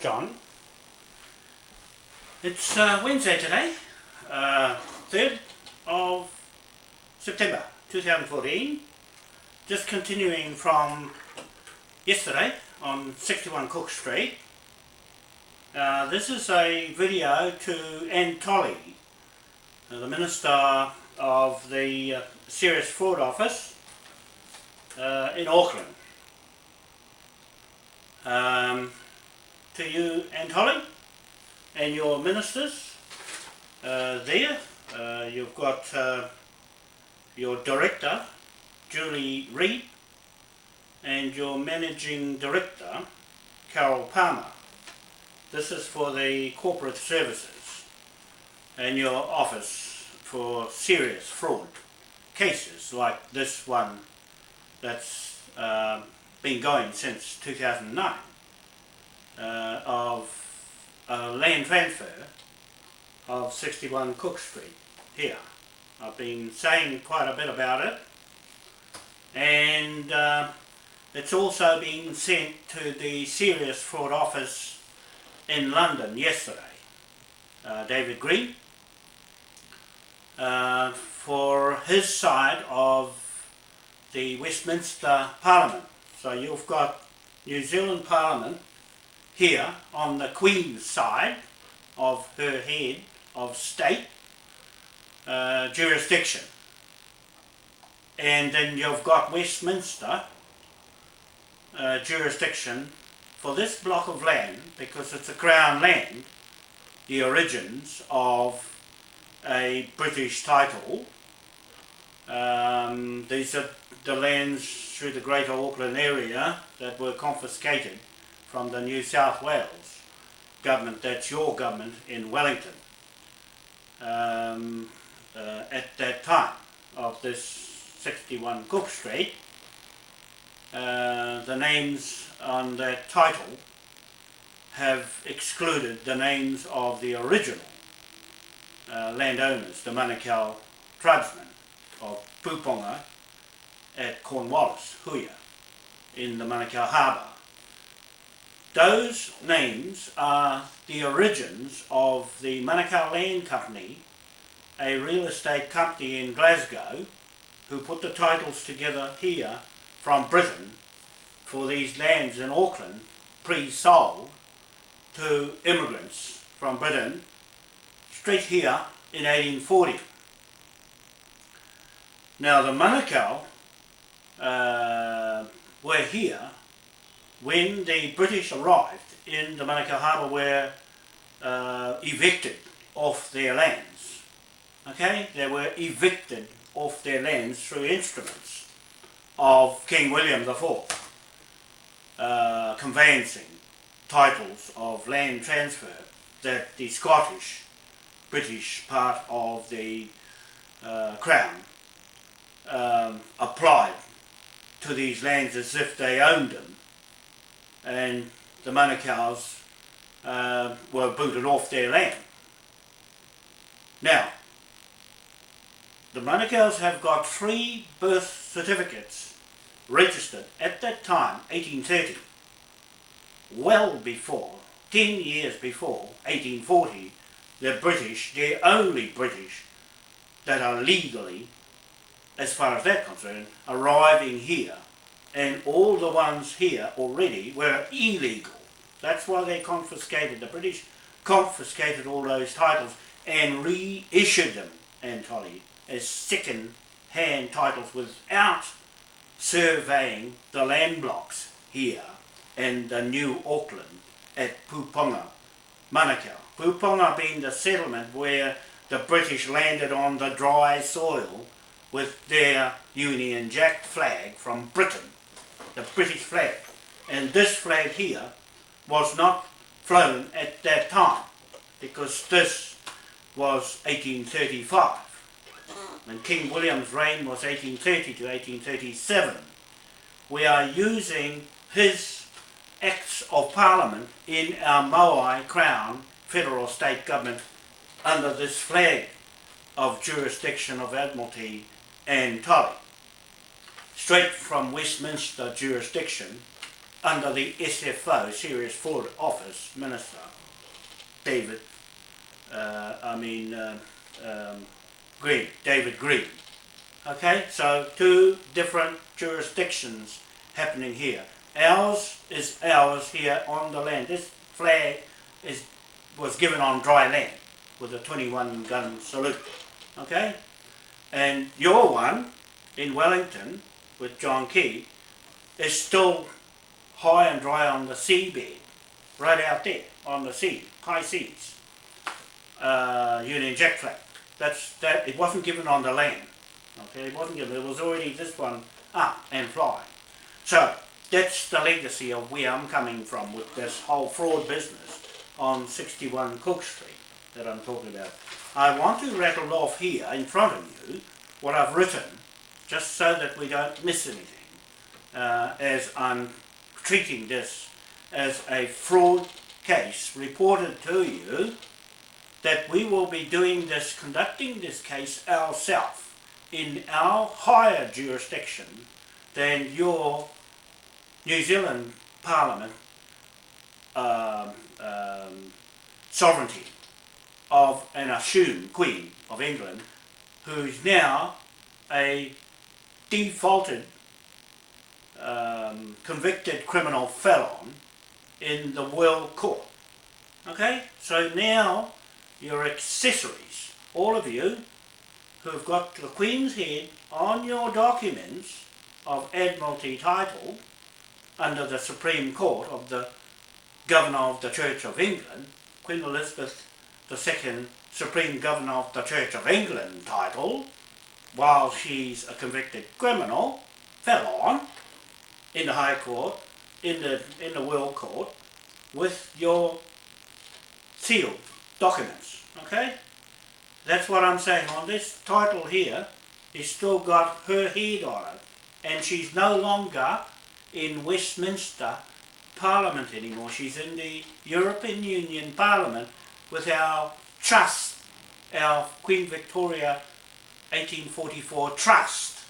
John. It's Wednesday today, 3rd of September 2014, just continuing from yesterday on 61 Cook Street. This is a video to Anne Tolley, the Minister of the Serious Fraud Office in Auckland. To you, Anne Tolley, and your ministers there. You've got your Director, Julie Reid, and your Managing Director, Carol Palmer. This is for the corporate services and your office for serious fraud cases like this one that's been going since 2009 of land transfer of 61 Cook Street here. I've been saying quite a bit about it, and it's also been sent to the Serious Fraud Office in London yesterday. David Green, for his side of the Westminster Parliament. So you've got New Zealand Parliament here on the Queen's side of her head of state jurisdiction, and then you've got Westminster jurisdiction for this block of land, because it's a Crown land, the origins of a British title. These are the lands through the Greater Auckland area that were confiscated from the New South Wales government, that's your government in Wellington, at that time of this 61 Cook Street. The names on that title have excluded the names of the original landowners, the Manukau tribesmen of Puponga at Cornwallis, Huia, in the Manukau Harbour. Those names are the origins of the Manukau Land Company, a real estate company in Glasgow, who put the titles together here from Britain for these lands in Auckland, pre-sold to immigrants from Britain straight here in 1840. Now the Manukau were here when the British arrived in the Manukau Harbour, were evicted off their lands. Okay, they were evicted off their lands through instruments of King William IV, conveyancing titles of land transfer that the Scottish, British part of the Crown applied to these lands as if they owned them, and the Manukau's were booted off their land. Now, the Manukau's have got 3 birth certificates registered at that time, 1830, well before, 10 years before 1840, the British, the only British that are legally, as far as they're concerned, arriving here. And all the ones here already were illegal. That's why they confiscated, the British confiscated all those titles and reissued them, Anne Tolley, as second-hand titles without surveying the land blocks here in the New Auckland at Puponga, Manukau. Puponga being the settlement where the British landed on the dry soil with their Union Jack flag from Britain, the British flag. And this flag here was not flown at that time, because this was 1835. When King William's reign was 1830 to 1837. We are using his Acts of Parliament in our MOAI CROWN Federal State Government under this flag of jurisdiction of Admiralty and Tolley. Straight from Westminster jurisdiction under the SFO, Serious Fraud Office Minister, David Green. Okay, so two different jurisdictions happening here. Ours is ours here on the land. This flag was given on dry land with a 21 gun salute. Okay, and your one in Wellington with John Key is still high and dry on the seabed, right out there on the sea, high seas. Union Jack flag. That. It wasn't given on the land. Okay, it wasn't given. It was already this one up and flying. So that's the legacy of where I'm coming from with this whole fraud business on 61 Cook Street that I'm talking about. I want to rattle off here in front of you what I've written, just so that we don't miss anything, as I'm treating this as a fraud case reported to you, that we will be doing this, conducting this case ourselves in our higher jurisdiction than your New Zealand Parliament sovereignty of an assumed Queen of England, who's now a defaulted convicted criminal felon in the World Court. Okay, so now your accessories, all of you who've got the Queen's head on your documents of Admiralty title under the Supreme Court of the Governor of the Church of England, Queen Elizabeth II, Supreme Governor of the Church of England title, while she's a convicted criminal felon in the High Court, in the World Court, with your sealed documents. Okay, that's what I'm saying. On this title here, it's still got her head on it, and she's no longer in Westminster Parliament anymore. She's in the European Union Parliament with our trust, our Queen Victoria 1844 trust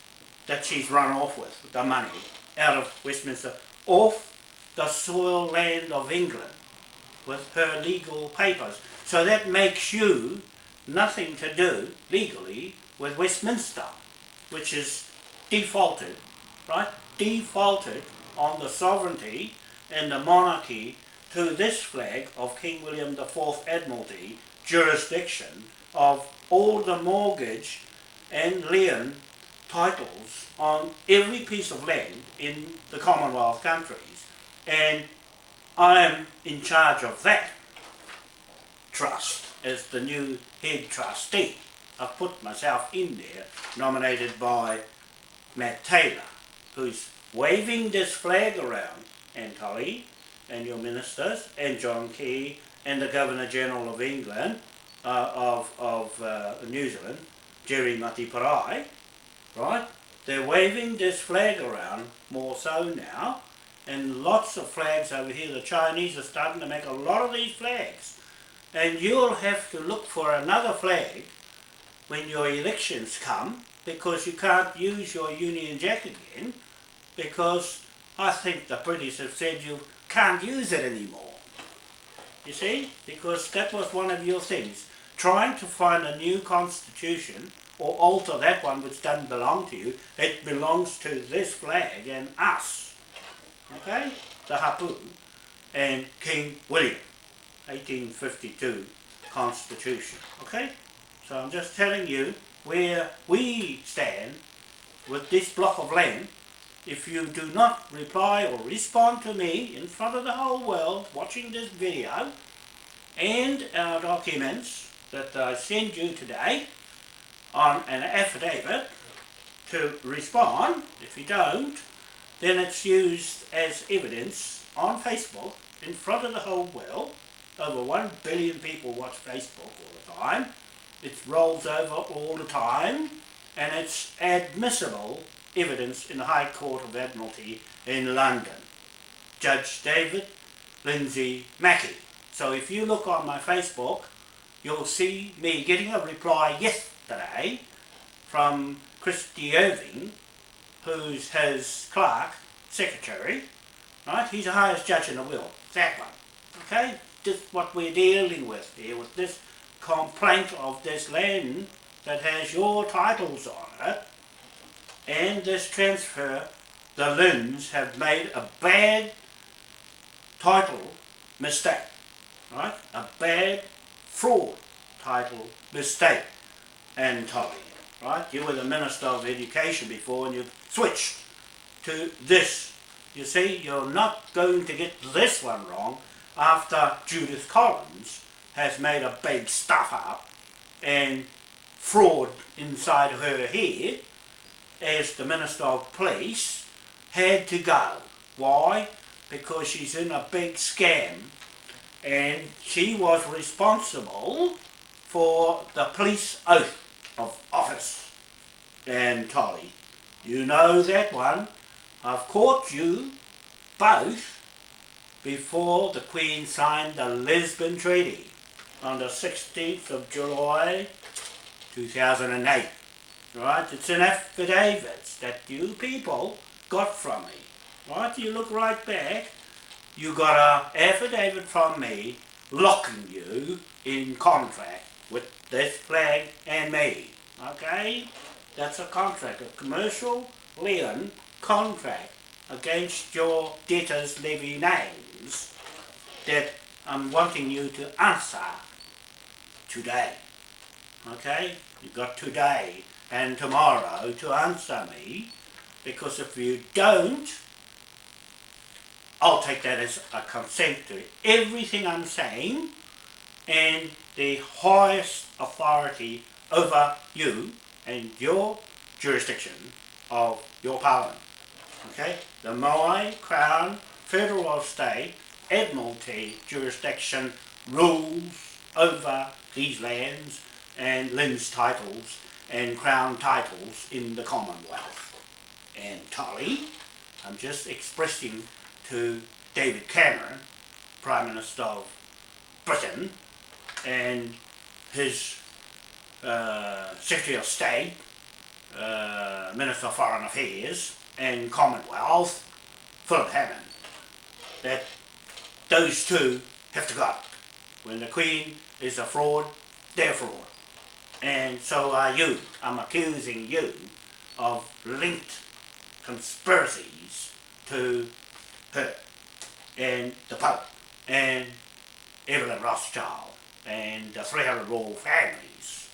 that she's run off with the money out of Westminster, off the soil land of England with her legal papers. So that makes you nothing to do legally with Westminster, which is defaulted, right? Defaulted on the sovereignty and the monarchy to this flag of King William IV Admiralty jurisdiction of all the mortgage and lien titles on every piece of land in the Commonwealth countries. And I am in charge of that trust as the new head trustee. I've put myself in there, nominated by Matt Taylor, who's waving this flag around, and Tully, and your ministers, and John Key, and the Governor General of England, of New Zealand, Jerry Matiparai, right? They're waving this flag around more so now, and lots of flags over here. The Chinese are starting to make a lot of these flags, and you'll have to look for another flag when your elections come, because you can't use your Union Jack again, because I think the British have said you can't use it anymore. You see, because that was one of your things, trying to find a new constitution or alter that one which doesn't belong to you. It belongs to this flag and us, okay, the Hapu and King William 1852 constitution. Okay, so I'm just telling you where we stand with this block of land. If you do not reply or respond to me in front of the whole world watching this video and our documents that I send you today on an affidavit to respond, if you don't, then it's used as evidence on Facebook in front of the whole world. Over 1 billion people watch Facebook all the time. It rolls over all the time, and it's admissible evidence in the High Court of Admiralty in London. Judge David Lindsay Mackey. So if you look on my Facebook, you'll see me getting a reply yesterday from Christy Irving, who's his clerk, secretary, right? He's the highest judge in the world, that one. Okay, this is what we're dealing with here, with this complaint of this land that has your titles on it, and this transfer. The LINZ have made a bad title mistake, right? A bad fraud title mistake, and Tolly, right? You were the Minister of Education before and you switched to this. You see, you're not going to get this one wrong after Judith Collins has made a big stuff up and fraud inside her head as the Minister of Police had to go. Why? Because she's in a big scam and she was responsible for the police oath of office. And Tolly, you know that one. I've caught you both before the Queen signed the Lisbon Treaty on the 16th of July 2008. Right? It's an affidavit that you people got from me. Right? You look right back, you got an affidavit from me locking you in contract with this flag and me. Okay? That's a contract, a commercial lien contract against your debtors' levy names that I'm wanting you to answer today. Okay? You've got today and tomorrow to answer me, because if you don't, I'll take that as a consent to everything I'm saying, and the highest authority over you and your jurisdiction of your Parliament. Okay? The MOAI CROWN Federal State Admiralty jurisdiction rules over these lands and LINZ titles and Crown titles in the Commonwealth. And Tolly, I'm just expressing to David Cameron, Prime Minister of Britain, and his Secretary of State, Minister of Foreign Affairs and Commonwealth, Philip Hammond, that those two have to go. When the Queen is a fraud, they're a fraud. And so are you. I'm accusing you of linked conspiracies to her and the Pope and Evelyn Rothschild and the 300 royal families.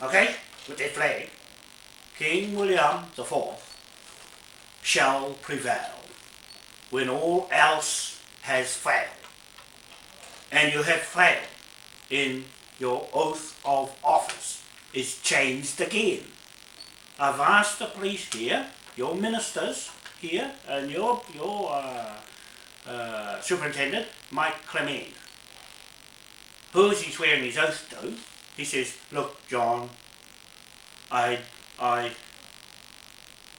Okay? With their flag. King William IV shall prevail when all else has failed. And you have failed in your oath of office. It's changed again. I've asked the police here, your ministers here, and your superintendent, Mike Clement. Who is he swearing his oath to? He says, look, John,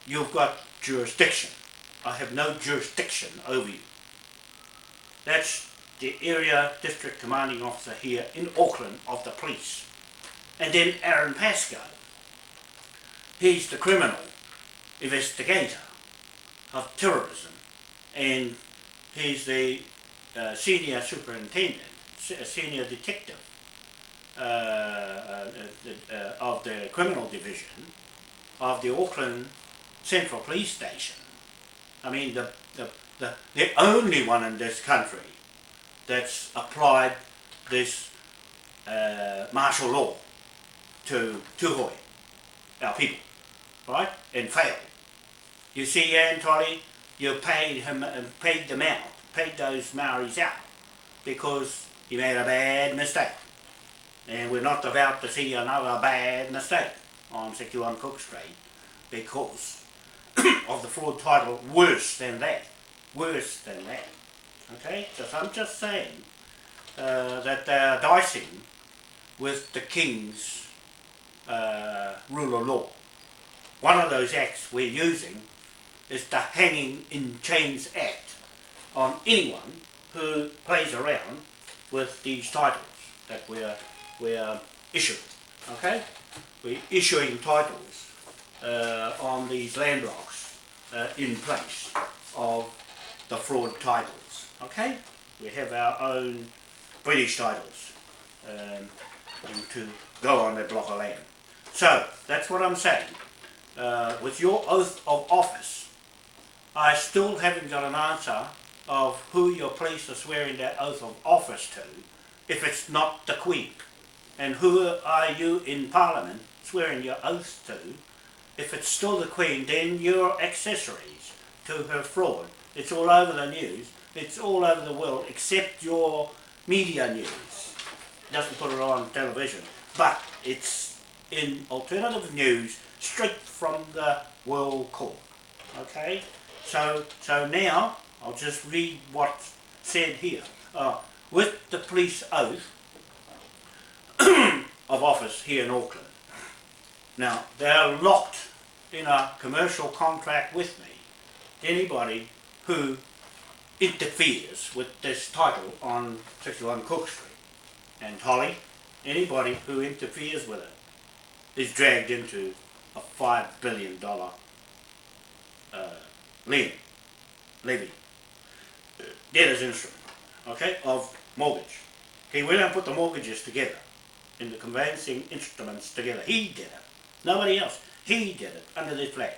you've got jurisdiction. I have no jurisdiction over you. That's the area district commanding officer here in Auckland of the police. And then Aaron Pascoe. He's the criminal investigator of terrorism, and he's the senior superintendent, senior detective of the criminal division of the Auckland Central Police Station. I mean, the only one in this country that's applied this martial law to Tuhoi, our people, right, and failed. You see, Tolly, you paid him and paid them out, paid those Maoris out, because he made a bad mistake. And we're not about to see another bad mistake on 61 Cook Street because of the fraud title worse than that. Worse than that. Okay? So I'm just saying that they're dicing with the King's rule of law. One of those acts we're using is the Hanging in Chains Act on anyone who plays around with these titles that we're issuing. Okay? We're issuing titles on these land blocks in place of the fraud titles. Okay? We have our own British titles to go on that block of land. So, that's what I'm saying. With your oath of office, I still haven't got an answer of who your police are swearing that oath of office to, if it's not the Queen. And who are you in Parliament swearing your oath to? If it's still the Queen, then you're accessories to her fraud. It's all over the news, it's all over the world, except your media news. Doesn't put it on television, but it's in alternative news straight from the World Court. Okay? So now, I'll just read what's said here. With the police oath of office here in Auckland. Now, they're locked in a commercial contract with me. Anybody who interferes with this title on 61 Cook Street. And Holly, anybody who interferes with it is dragged into a $5 billion levy, debtor's instrument, okay, of mortgage. He went and put the mortgages together in the conveyancing instruments together. He did it. Nobody else. He did it under this flag.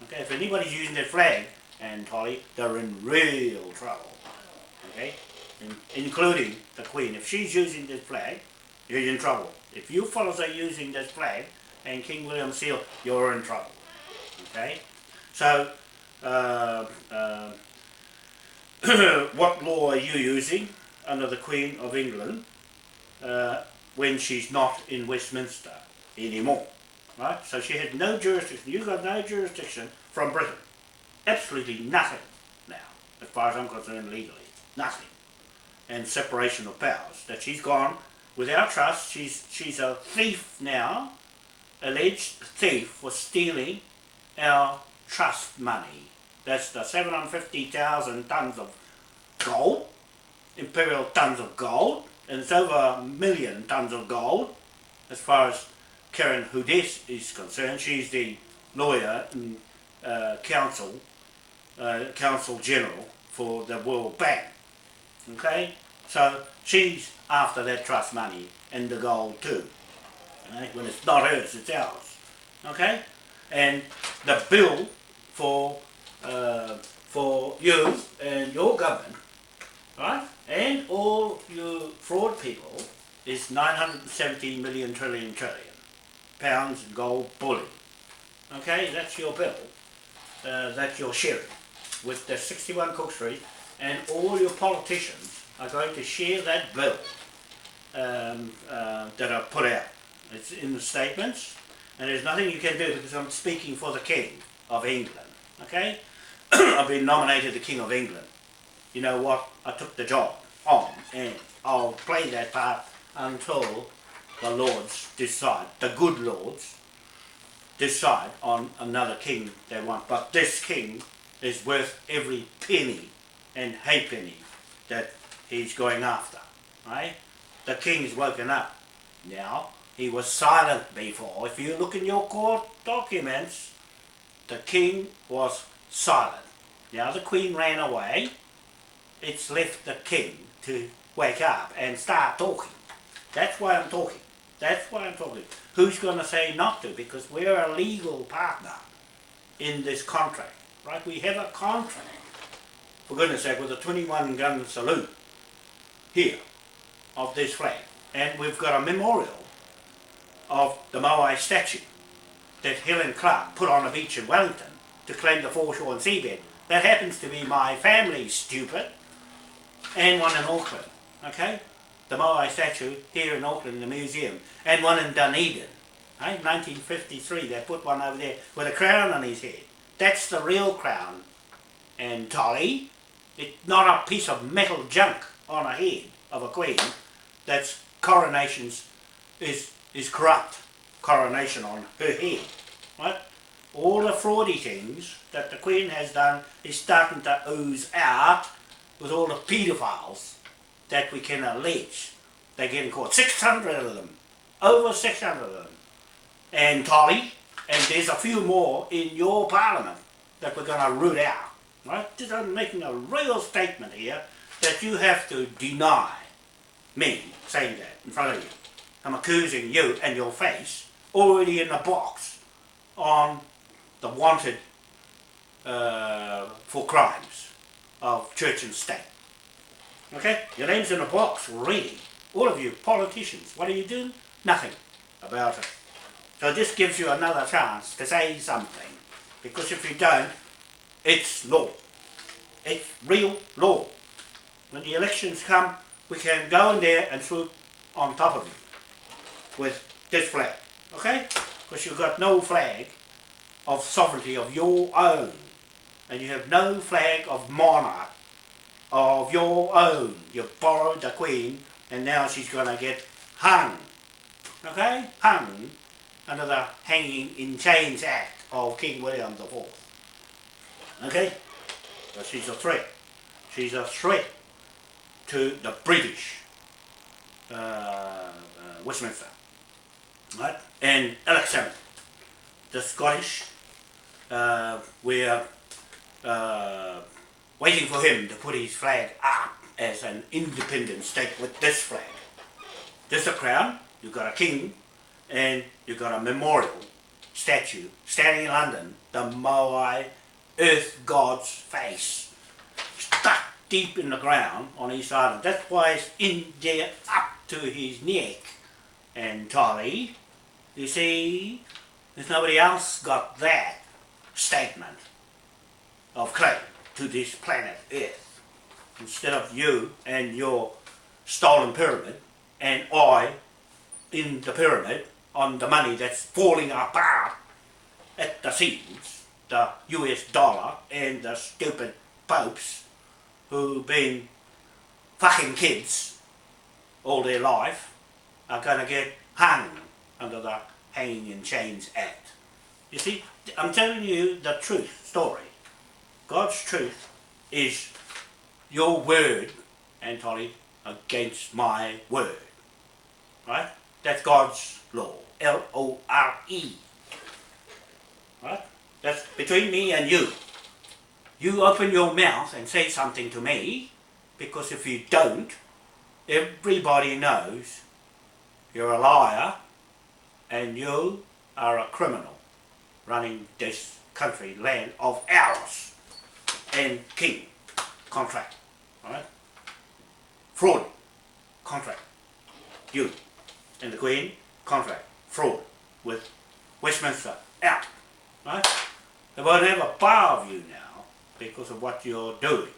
Okay, if anybody's using that flag, and Holly, they're in real trouble. Okay, including the Queen. If she's using this flag, you're in trouble. If you fellows are using this flag and King William's seal, you're in trouble. Okay, so what law are you using under the Queen of England when she's not in Westminster anymore? Right? So she had no jurisdiction. You've got no jurisdiction from Britain. Absolutely nothing now, as far as I'm concerned, legally. Nothing. And separation of powers. That she's gone without trust. She's a thief now, alleged thief for stealing our trust money. That's the 750,000 tonnes of gold, imperial tonnes of gold, and it's over 1 million tonnes of gold as far as Karen Hudes is concerned. She's the lawyer and counsel general for the World Bank. Okay, so she's after that trust money and the gold too. Right? When it's not hers, it's ours. Okay, and the bill for you and your government, right, and all you fraud people is 970 million trillion pounds in gold bullion. Okay, that's your bill. That you're sharing with the 61 Cook Street, and all your politicians are going to share that bill that are put out. It's in the statements, and there's nothing you can do because I'm speaking for the King of England. Okay, I've been nominated the King of England. You know what? I took the job on, and I'll play that part until the Lords decide, the good Lords decide on another king they want. But this king is worth every penny and halfpenny that he's going after, right? The king's woken up now. He was silent before. If you look in your court documents, the king was silent. Now the Queen ran away. It's left the king to wake up and start talking. That's why I'm talking. That's why I'm talking. Who's going to say not to? Because we're a legal partner in this contract, right? We have a contract, for goodness sake, with a 21 gun salute here of this flag. And we've got a memorial of the MOAI statue that Helen Clark put on a beach in Wellington to claim the foreshore and seabed. That happens to be my family, stupid, and one in Auckland, okay? The MOAI statue here in Auckland in the museum, and one in Dunedin, right? 1953, they put one over there with a crown on his head. That's the real crown. And Tolly, it's not a piece of metal junk on a head of a queen. That's coronations is corrupt coronation on her head, right? All the fraudy things that the Queen has done is starting to ooze out with all the paedophiles that we can allege. They're getting caught. 600 of them. Over 600 of them. And Tolly, and there's a few more in your parliament that we're going to root out. Right? I'm making a real statement here that you have to deny me saying that in front of you. I'm accusing you and your face already in the box on the wanted for crimes of church and state. Okay? Your name's in the box already. All of you politicians, what do you do? Nothing about it. So this gives you another chance to say something. Because if you don't, it's law. It's real law. When the elections come, we can go in there and swoop on top of you with this flag. Okay? Because you've got no flag of sovereignty of your own. And you have no flag of monarch of your own. You borrowed the Queen and now she's going to get hung. Okay? Hung under the Hanging in Chains Act of King William IV. Okay? But she's a threat. She's a threat to the British Westminster. Right? And Alexander, the Scottish, we're waiting for him to put his flag up as an independent state with this flag. This is a crown, you've got a king, and you've got a memorial statue standing in London, the Moai earth god's face, stuck deep in the ground on East Island. That's why it's in there up to his neck. And Tolly, you see, there's nobody else got that statement of claim to this planet Earth. Instead of you and your stolen pyramid, and I in the pyramid on the money that's falling apart at the seams, the US dollar and the stupid popes who've been fucking kids all their life are going to get hung under the Hanging in Chains Act. You see, I'm telling you the truth story. God's truth is your word, Anthony, against my word. Right? That's God's law. L-O-R-E. Right? That's between me and you. You open your mouth and say something to me, because if you don't, everybody knows you're a liar and you are a criminal running this country, land of ours, and king, contract, right? Fraud, contract. You and the Queen, contract, fraud with Westminster, out, right? They won't have a bar of you now because of what you're doing,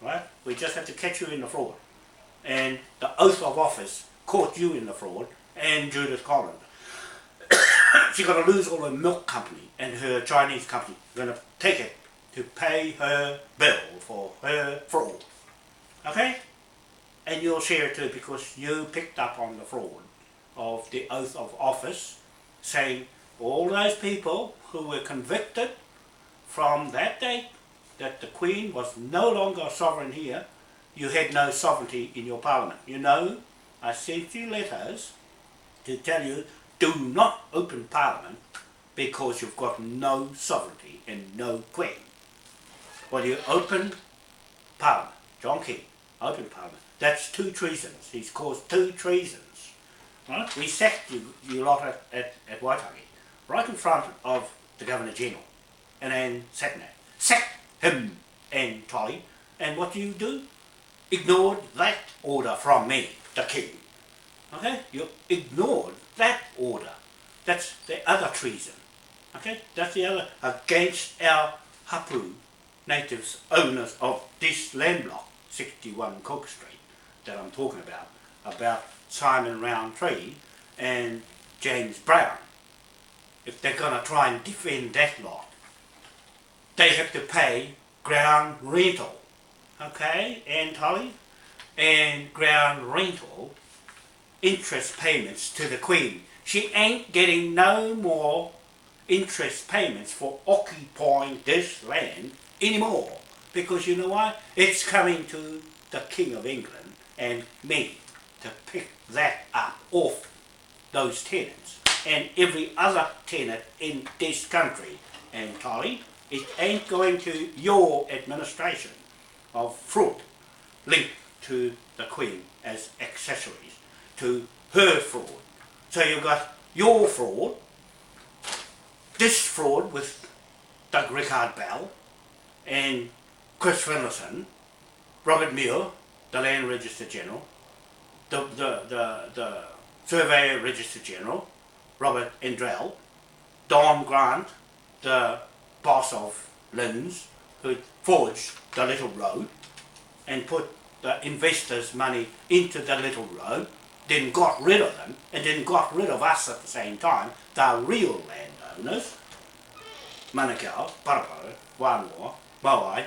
right? We just have to catch you in the fraud. And the oath of office caught you in the fraud, and Judith Collins. She's going to lose all her milk company and her Chinese company. Going to take it to pay her bill for her fraud. Okay? And you'll share it too, because you picked up on the fraud of the oath of office, saying all those people who were convicted from that date that the Queen was no longer sovereign here, you had no sovereignty in your parliament. You know, I sent you letters to tell you, do not open parliament because you've got no sovereignty and no Queen. Well, you open parliament. John King, open parliament. That's 2 treasons. He's caused 2 treasons. Right? We sacked you lot at Waitangi, right in front of the Governor General, and then sacked him and Tolly. And what do? Ignored that order from me, the King. Okay? You ignored that order. That's the other treason. Okay? That's the other, against our hapu natives, owners of this land block, 61 Cook Street, that I'm talking about Simon Roundtree and James Brown. If they're going to try and defend that lot, they have to pay ground rental. Okay, and Holly? And ground rental interest payments to the Queen. She ain't getting no more interest payments for occupying this land anymore. Because you know why? It's coming to the King of England and me to pick that up off those tenants and every other tenant in this country. And Tolly, It ain't going to your administration of fraud linked to the Queen as accessories to her fraud. So you've got your fraud, this fraud with Doug Rickard Bell and Chris Finlayson, Robert Muir, the Land Register General, the Surveyor Register General, Robert Endrell, Don Grant, the boss of LINZ, who forged the little road and put the investors' money into the little road, then got rid of them, and then got rid of us at the same time, the real landowners, Manukau, Parapara, Wanoa, MOAI,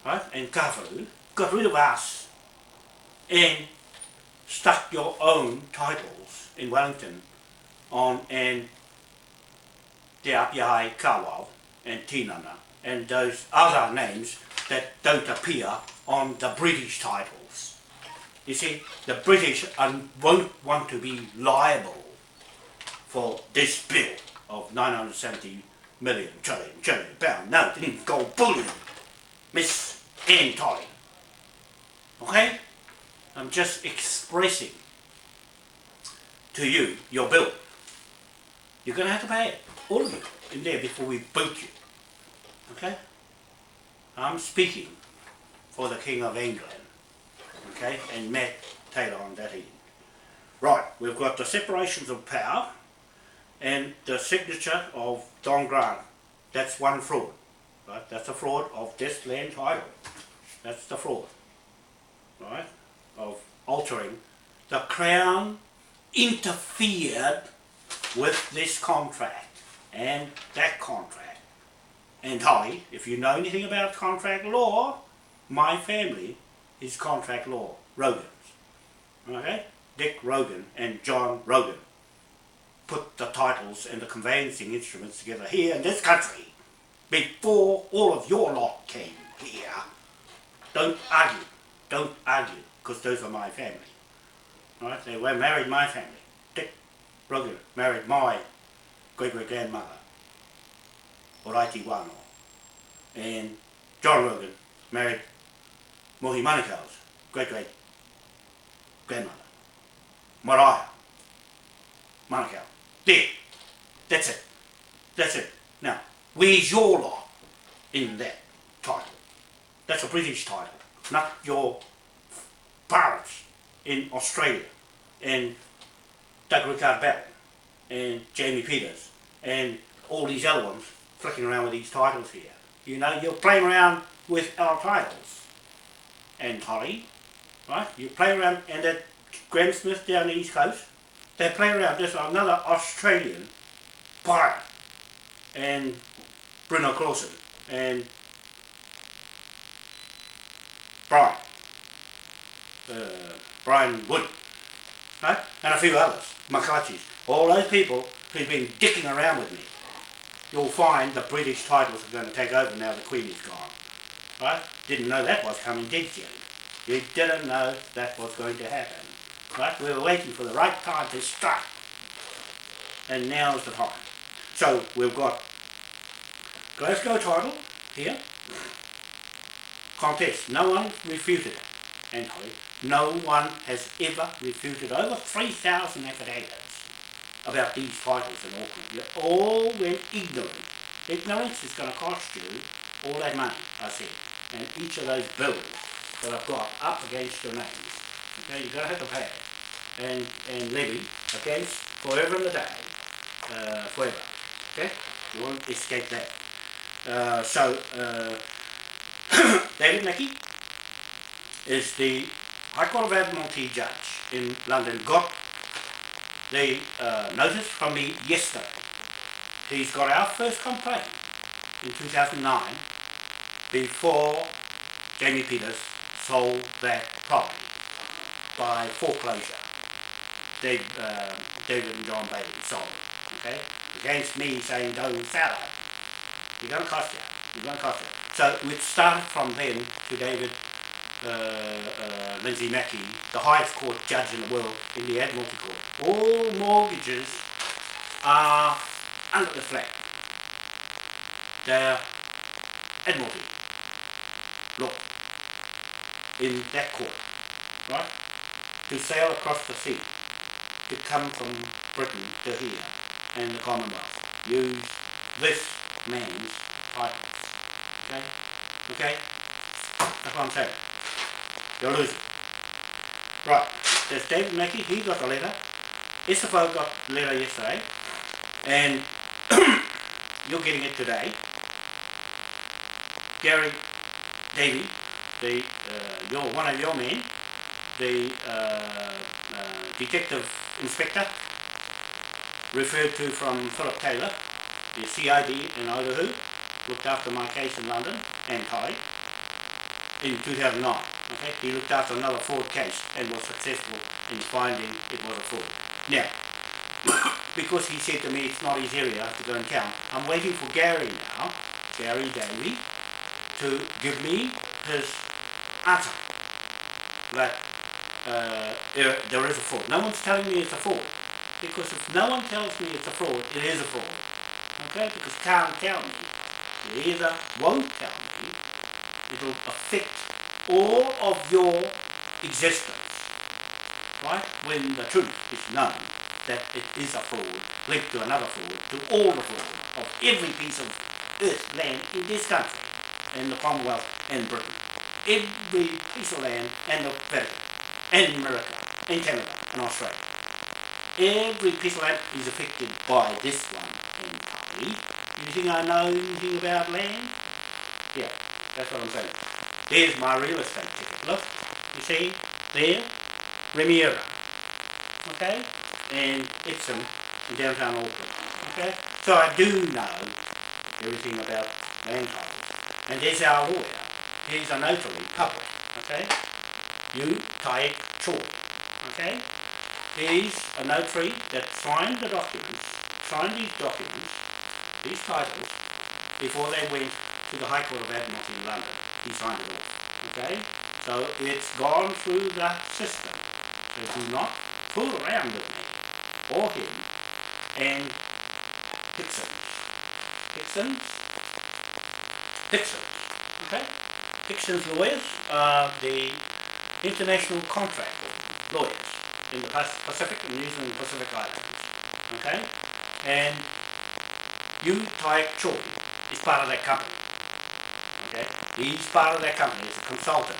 right, and Kafaru, got rid of us and stuck your own titles in Wellington on and Te Apiahai Kawau and Tinana and those other names that don't appear on the British titles. You see, the British won't want to be liable for this bill of 970 million trillion pound. No, it didn't go bullion, Miss Ann Tolly. Okay? I'm just expressing to you your bill. You're going to have to pay it, all of you, in there before we boot you. Okay? I'm speaking for the King of England, okay, and Matt Taylor on that end. Right, we've got the separations of power and the signature of Don Grant. That's one fraud, right? That's a fraud of this land title. That's the fraud, right, of altering. The Crown interfered with this contract and that contract. And Holly, if you know anything about contract law, my family is contract law Rogans. Okay? Dick Rogan and John Rogan put the titles and the conveyancing instruments together here in this country before all of your lot came here. Don't argue, because those are my family. Right? They were married my family. Dick Rogan married my great-great-grandmother, Oraiti Wanoa. And John Rogan married Mohi Manukau's great-great-grandmother, Mariah Manukau. There. That's it. That's it. Now, where's your lot in that title? That's a British title, not your pirates in Australia and Doug Rickard Bell and Jamie Peters and all these other ones flicking around with these titles here. You know, you're playing around with our titles. And Holly, right? You play around, and that Graham Smith down the East Coast, they play around. There's another Australian pirate, and Bruno Clausen, and Brian Wood, right? And a few others, Makachis. All those people who've been dicking around with me. You'll find the British titles are going to take over now the Queen is gone. Right? Didn't know that was coming, did you? You didn't know that was going to happen. Right? We were waiting for the right time to strike. And now's the time. So we've got Glasgow title here. Contest. No one refuted. And no one has ever refuted. Over 3,000 affidavits about these titles in Auckland. You all went ignorant. Ignorance is going to cost you all that money, I said. And each of those bills that I've got up against your names, okay, you're going to have to pay it. And levy against forever and a day, forever. Okay? You won't escape that. David Mackey is the High Court of Admiralty judge in London. Got the notice from me yesterday. He's got our first complaint in 2009 before Jamie Peters sold that property by foreclosure. David and John Bailey sold it, okay? Against me saying don't sell it. You're going to cost you. You're going to cost you. So it started from then to David Lindsay Mackey, the highest court judge in the world in the Admiralty Court. All mortgages are under the flag. They're Admiralty law in that court, right? To sail across the sea, to come from Britain to here, and the Commonwealth use this man's titles. Okay? Okay? That's what I'm saying. You're losing. Right. There's David Mackey, he got the letter. SFO got the letter yesterday. And you're getting it today. Gary Davey, one of your men, the detective inspector, referred to from Philip Taylor, the CID in Otahu, looked after my case in London and Thai in 2009. Okay, he looked after another fraud case and was successful in finding it was a fraud. Now, because he said to me it's not his area to go and count, I'm waiting for Gary now, Gary Davey, to give me his answer that there is a fraud. No one's telling me it's a fraud, because if no one tells me it's a fraud, it is a fraud. Okay, because can't tell me, you either won't tell me, it will affect all of your existence, right? When the truth is known that it is a fraud linked to another fraud, to all the fraud of every piece of earth, land in this country, in the Commonwealth and Britain. Every piece of land and the Vatican, and America, and Canada, and Australia. Every piece of land is affected by this one entirely. You think I know anything about land? Yeah, that's what I'm saying. There's my real estate ticket. Look, you see, there, Riviera, okay, and Epsom in downtown Auckland, okay. So I do know everything about land titles. And there's our lawyer. He's a notary public, okay. You Taik Chor, okay. He's a notary that signed the documents, signed these documents, these titles, before they went to the High Court of Admiralty in London. He signed it off, okay? So it's gone through the system. So do not fool around with me, or him, and Dixon's, okay? Dixon's lawyers are the international contract lawyers in the Pacific and New Zealand Pacific Islands, okay? And Yu Tai Choi is part of that company, okay? He's part of that company as a consultant,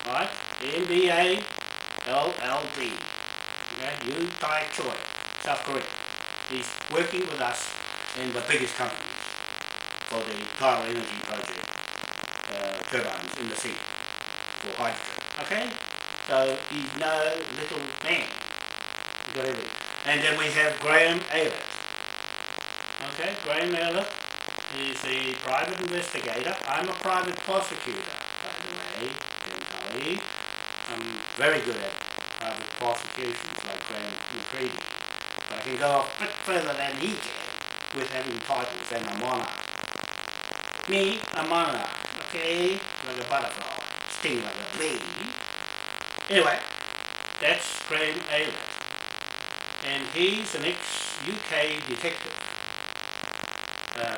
right? MBA LLD, okay? Yu Tai Choi, South Korea. He's working with us in the biggest companies for the tidal energy project, turbines in the sea for hydrogen, okay? So he's no little man. He's got everything. And then we have Graham Aylett. Okay, Graham Aylett is a private investigator. I'm a private prosecutor, by the way. I'm very good at private prosecutions like Graham McCready. But I can go a bit further than he can with having titles and a monarch. Me, a monarch, okay? Like a butterfly, sting like a bee. Anyway, that's Graham Aylett. And he's an ex-UK detective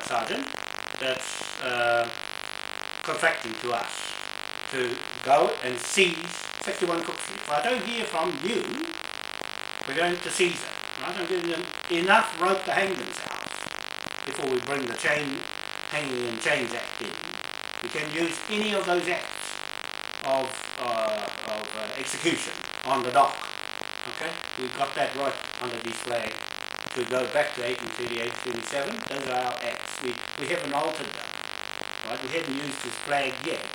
sergeant that's contracting to us to go and seize 61 Cook Street. If I don't hear from you, we're going to seize it. Right? I'm giving them enough rope to hang themselves before we bring the Hanging and Chains Act in. We can use any of those acts of execution on the dock. Okay, we've got that right under this flag to go back to 1838-37. Those are our acts. We haven't altered them. Right? We haven't used this flag yet,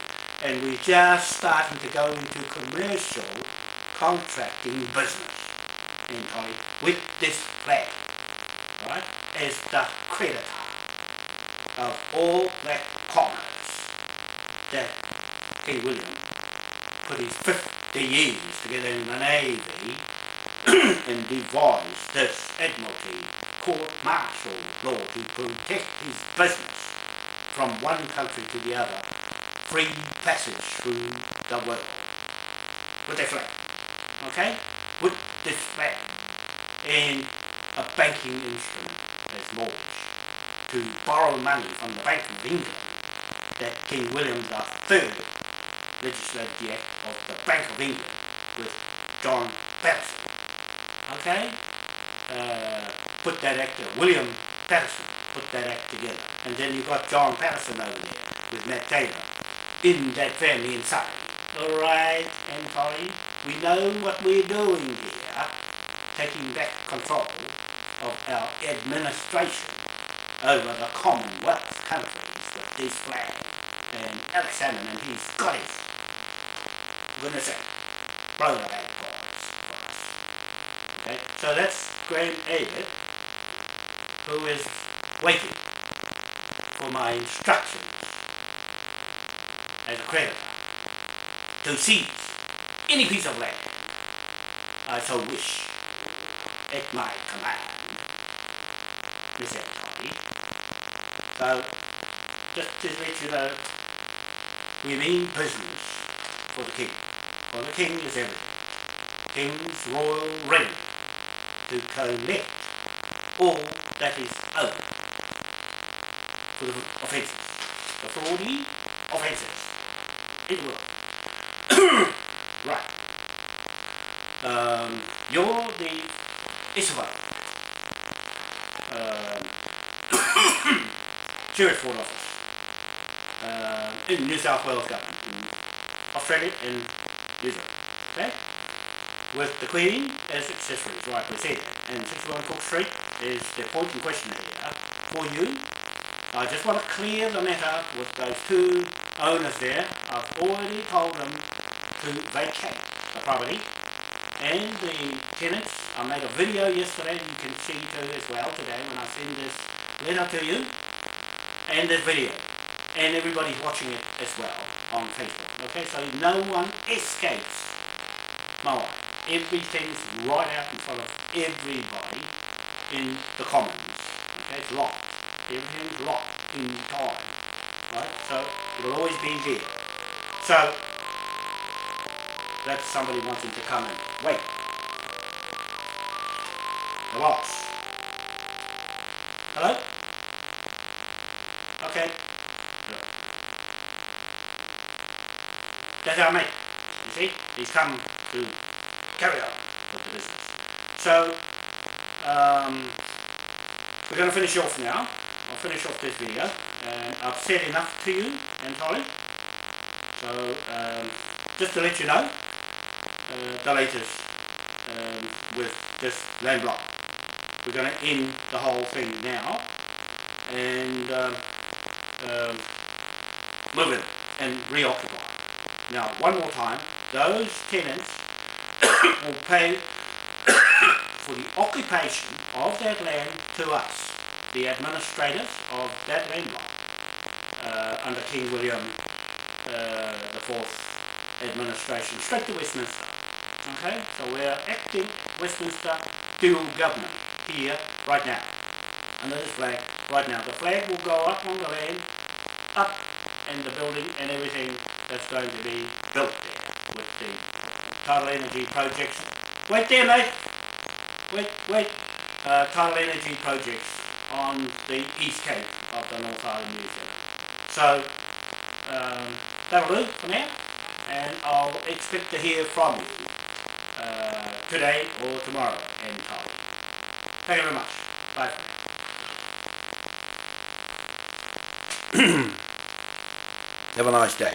and we're just starting to go into commercial contracting business entirely with this flag, right? As the creditor of all that commerce that King William put his 50 years together in the Navy and devised this Admiralty court-martial law to protect his business from one country to the other, free passage through the world. With that flag, okay? With this flag and a banking instrument as mortgage to borrow money from the Bank of England that King William III legislated the Act of the Bank of England with John Patterson. Okay? Put that act, William Patterson put that act together. And then you got John Patterson over there with Matt Taylor in that family inside. Alright, and Polly, we know what we're doing here, taking back control of our administration over the Commonwealth countries with this flag. And Alex Salmond and his Scottish, goodness sake, blow the bag for us. Okay, so that's Graham Abbott, who is waiting for my instructions as a creditor to seize any piece of land I so wish at my command, Miss Admiralty. So, just to let you know, we mean business for the King. For the King is everything. King's royal ready to collect all that is owed for the offences, the fraudy offences in the world. Right. You're the Isabel Sheriff's Court Office in New South Wales Government, in Australia and New Zealand. Okay? With the Queen as accessories, like we said, and 61 Cook Street is the point in question here for you. I just want to clear the matter with those two owners there. I've already told them to vacate the property, and the tenants, I made a video yesterday, you can see too as well today when I send this letter to you, and this video, and everybody's watching it as well on Facebook. Okay, so no one escapes MOAI. Everything's right out in front of everybody in the Commons. Okay, it's locked. Everything's locked in time. Right? So it'll always be there. So that's somebody wanting to come and wait. The boss. Hello? Okay. That's our mate. You see? He's come to carry on with the business. So, we're going to finish off now. I'll finish off this video. And I've said enough to you and Polly. So, just to let you know, the latest with this land block. We're going to end the whole thing now and move in and reoccupy. Now, one more time, those tenants will pay for the occupation of that land to us, the administrators of that land block, under King William the Fourth administration, straight to Westminster. Okay, so we're acting Westminster dual government here right now, under this flag right now. The flag will go up on the land, up, and the building and everything that's going to be built there with the tidal energy projects. Wait there, mate. Wait. Tidal energy projects on the east cape of the North Island, New Zealand. So that'll do for now, and I'll expect to hear from you today or tomorrow anytime. Thank you very much. Bye for now. Have a nice day.